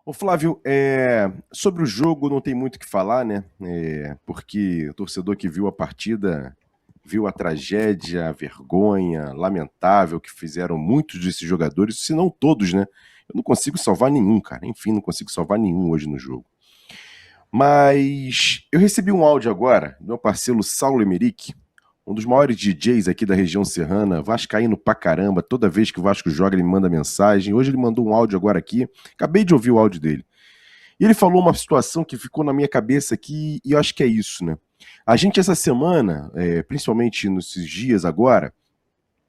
Ô Flávio, sobre o jogo não tem muito o que falar, né? Porque o torcedor que viu a partida viu a tragédia, a vergonha lamentável que fizeram muitos desses jogadores, se não todos, né? Eu não consigo salvar nenhum, cara. Enfim, não consigo salvar nenhum hoje no jogo. Mas eu recebi um áudio agora do meu parceiro Saulo Emerick, um dos maiores DJs aqui da região serrana, vascaíno pra caramba. Toda vez que o Vasco joga, ele me manda mensagem. Hoje ele mandou um áudio agora aqui. Acabei de ouvir o áudio dele. E ele falou uma situação que ficou na minha cabeça aqui, e eu acho que é isso, né? A gente, essa semana, principalmente nesses dias agora,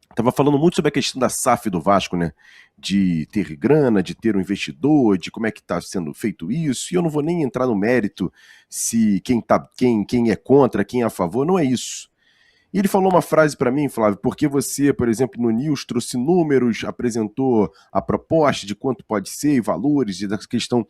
estava falando muito sobre a questão da SAF do Vasco, né? De ter grana, de ter um investidor, de como é que está sendo feito isso. E eu não vou nem entrar no mérito se quem é contra, quem é a favor, não é isso. E ele falou uma frase para mim, Flávio, porque você, por exemplo, no News trouxe números, apresentou a proposta de quanto pode ser, e valores, e da questão.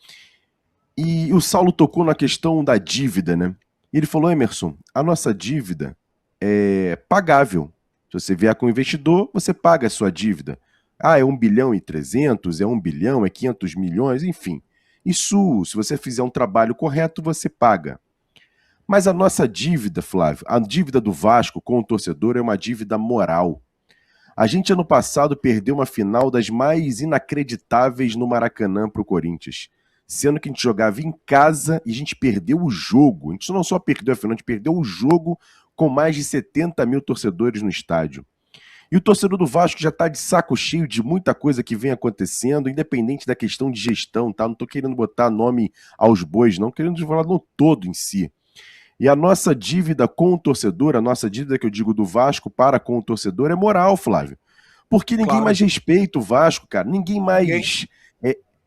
E o Saulo tocou na questão da dívida, né? E ele falou, Emerson, a nossa dívida é pagável. Se você vier com investidor, você paga a sua dívida. Ah, é 1,3 bilhão, é 1 bilhão, é 500 milhões, enfim. Isso, se você fizer um trabalho correto, você paga. Mas a nossa dívida, Flávio, a dívida do Vasco com o torcedor é uma dívida moral. A gente, ano passado, perdeu uma final das mais inacreditáveis no Maracanã para o Corinthians. Sendo que a gente jogava em casa e a gente perdeu o jogo. A gente não só perdeu a final, a gente perdeu o jogo com mais de 70 mil torcedores no estádio. E o torcedor do Vasco já está de saco cheio de muita coisa que vem acontecendo, independente da questão de gestão, tá? Não estou querendo botar nome aos bois, não, querendo falar no todo em si. E a nossa dívida com o torcedor, a nossa dívida que eu digo do Vasco para com o torcedor é moral, Flávio. Porque ninguém Claro. mais respeita o Vasco, cara. Ninguém mais... Ninguém.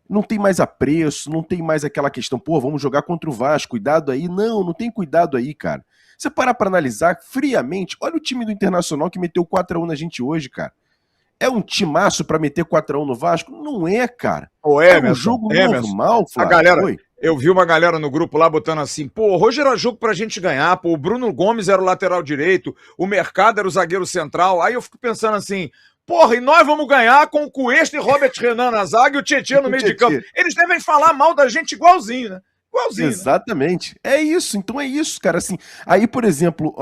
Não tem mais apreço, não tem mais aquela questão, pô, vamos jogar contra o Vasco, cuidado aí. Não, não tem cuidado aí, cara. Você parar pra analisar friamente, olha o time do Internacional que meteu 4-1 na gente hoje, cara. É um timaço pra meter 4-1 no Vasco? Não é, cara. Ô, É um Emerson, jogo normal, a Flávio. galera, Oi. eu vi uma galera no grupo lá botando assim, pô, hoje era jogo pra gente ganhar, pô, o Bruno Gomes era o lateral direito, o Mercado era o zagueiro central, aí eu fico pensando assim, porra, e nós vamos ganhar com o Cuesta e Robert Renan na zaga e o Tietchan no meio de campo. Eles devem falar mal da gente igualzinho, né? Igualzinho, né? Exatamente. É isso, então é isso, cara. Assim, aí, por exemplo,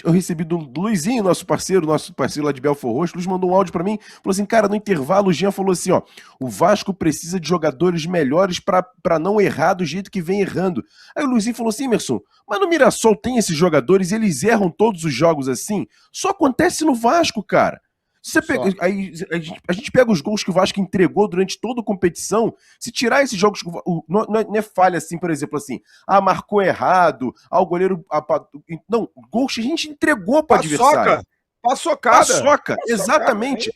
eu recebi do Luizinho, nosso parceiro lá de Belfort Roxo, o Luiz mandou um áudio pra mim, falou assim, cara, no intervalo o Jean falou assim, ó, o Vasco precisa de jogadores melhores pra não errar do jeito que vem errando. Aí o Luizinho falou assim, Emerson, mas no Mirassol tem esses jogadores, eles erram todos os jogos assim? Só acontece no Vasco, cara. Você pega, aí, a gente pega os gols que o Vasco entregou durante toda a competição. Se tirar esses jogos, não é falha assim, por exemplo, assim, marcou errado, o goleiro. Não, gols que a gente entregou para o adversário. Paçocada. Paçoca, exatamente.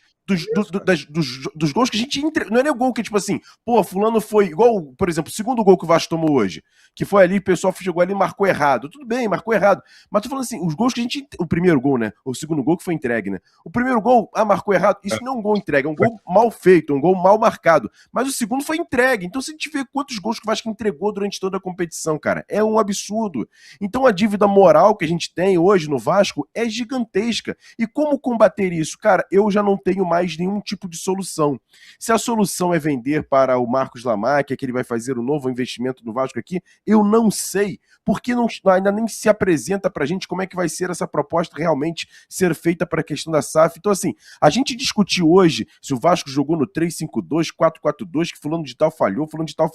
Dos gols que a gente entregou. Não é nem o gol que, tipo assim, pô, fulano foi. Igual, por exemplo, o segundo gol que o Vasco tomou hoje. Que foi ali, o pessoal chegou ali e marcou errado. Tudo bem, marcou errado. Mas tô falando assim, os gols que a gente. O primeiro gol, né? O segundo gol que foi entregue, né? O primeiro gol, marcou errado. Isso não é um gol entregue, é um gol mal feito, um gol mal marcado. Mas o segundo foi entregue. Então, se a gente vê quantos gols que o Vasco entregou durante toda a competição, cara, é um absurdo. Então, a dívida moral que a gente tem hoje no Vasco é gigantesca. E como combater isso? Cara, eu já não tenho mais nenhum tipo de solução. Se a solução é vender para o Marcos Lamarck, que ele vai fazer um novo investimento no Vasco aqui, eu não sei, porque ainda nem se apresenta pra gente como é que vai ser essa proposta realmente ser feita para a questão da SAF. Então, assim, a gente discutiu hoje se o Vasco jogou no 3-5-2, 4-4-2, que fulano de tal falhou, fulano de tal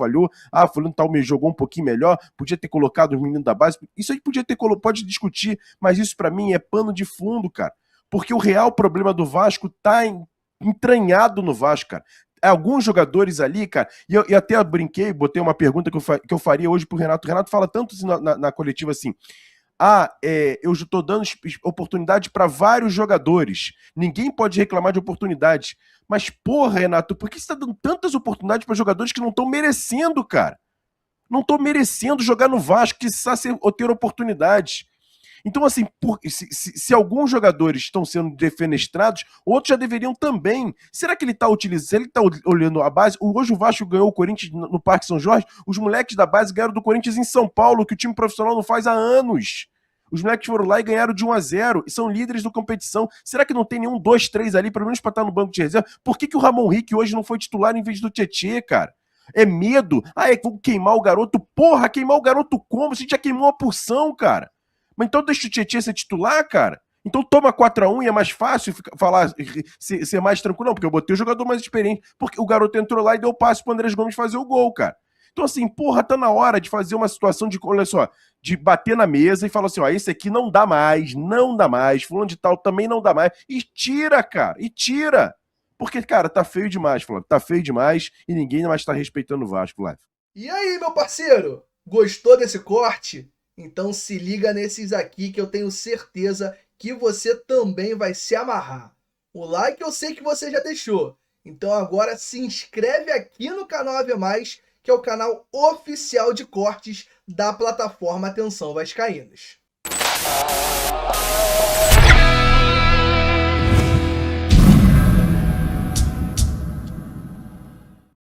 tal me jogou um pouquinho melhor, podia ter colocado os meninos da base, isso aí pode discutir, mas isso pra mim é pano de fundo, cara. Porque o real problema do Vasco tá entranhado no Vasco, cara. Alguns jogadores ali, cara, e até brinquei, botei uma pergunta que eu faria hoje pro Renato. O Renato fala tanto assim na coletiva assim, eu já tô dando oportunidade para vários jogadores. Ninguém pode reclamar de oportunidade. Mas, porra, Renato, por que você tá dando tantas oportunidades para jogadores que não estão merecendo, cara? Não estão merecendo jogar no Vasco, que ou ter oportunidades. Então, assim, se alguns jogadores estão sendo defenestrados, outros já deveriam também. Será que ele está utilizando? Se ele está olhando a base, hoje o Vasco ganhou o Corinthians no Parque São Jorge, os moleques da base ganharam do Corinthians em São Paulo, que o time profissional não faz há anos. Os moleques foram lá e ganharam de 1-0 e são líderes da competição. Será que não tem nenhum 2, 3 ali, pelo menos para estar no banco de reserva? Por que o Ramon Rick hoje não foi titular em vez do Tietchan, cara? É medo. Ah, vou queimar o garoto. Porra, queimar o garoto como? Você já queimou uma porção, cara. Mas então deixa o Tietchan ser titular, cara. Então toma 4-1 e é mais fácil falar, ser mais tranquilo. Não, porque eu botei o jogador mais experiente. Porque o garoto entrou lá e deu passe pro Andrés Gomes fazer o gol, cara. Então, assim, porra, tá na hora de fazer uma situação de, olha só, de bater na mesa e falar assim, ó, esse aqui não dá mais, fulano de tal também não dá mais. E tira, cara, e tira. Porque, cara, tá feio demais, Flávio. Tá feio demais e ninguém mais tá respeitando o Vasco, Flávio. E aí, meu parceiro? Gostou desse corte? Então se liga nesses aqui que eu tenho certeza que você também vai se amarrar. O like eu sei que você já deixou. Então agora se inscreve aqui no canal AV+, que é o canal oficial de cortes da plataforma Atenção Vascaínos.